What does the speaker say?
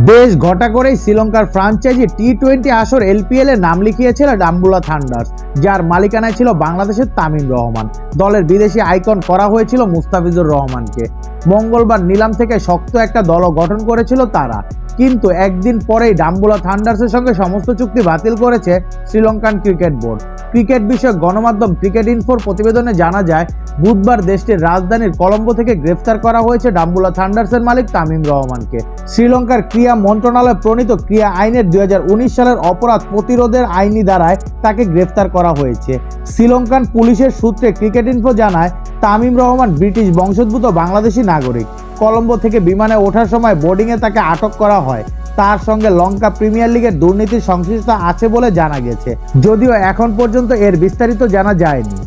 বেশ ঘটা করেই শ্রীলঙ্কার ফ্রাঞ্চাইজি টি-20 আসর এলপিএল এ নাম লিখিয়েছিল ডাম্বুলা থান্ডার্স, যার মালিকানায় ছিল বাংলাদেশের তামিম রহমান। দলের বিদেশি আইকন করা হয়েছিল মুস্তাফিজুর রহমানকে। মঙ্গলবার নিলাম থেকে শক্ত একটা দলও গঠন করেছিল তারা, কিন্তু একদিন পরেই ডাম্বুলা থান্ডার্সের সঙ্গে সমস্ত চুক্তি বাতিল করেছে শ্রীলঙ্কান ক্রিকেট বোর্ড। ক্রিকেট বিষয়ক গণমাধ্যম ক্রিকেট ইনফোর প্রতিবেদনে জানা যায়, বুধবার দেশটির রাজধানীর কলম্বো থেকে গ্রেফতার করা হয়েছে ডাম্বুলা থান্ডার্সের মালিক তামিম রহমানকে। শ্রীলঙ্কার ক্রীড়া মন্ত্রণালয় প্রণীত ক্রীড়া আইনের 2019 সালের অপরাধ প্রতিরোধের আইনি ধারায় তাকে গ্রেফতার করা হয়েছে। শ্রীলঙ্কান পুলিশের সূত্রে ক্রিকেট ইনফো জানায়, তামিম রহমান ব্রিটিশ বংশোদ্ভূত বাংলাদেশি নাগরিক। কলম্বো থেকে বিমানে ওঠার সময় বোর্ডিংয়ে তাকে আটক করা হয়। তার সঙ্গে লঙ্কা প্রিমিয়ার লিগের দুর্নীতির সংশ্লিষ্টতা আছে বলে জানা গেছে, যদিও এখন পর্যন্ত এর বিস্তারিত জানা যায়নি।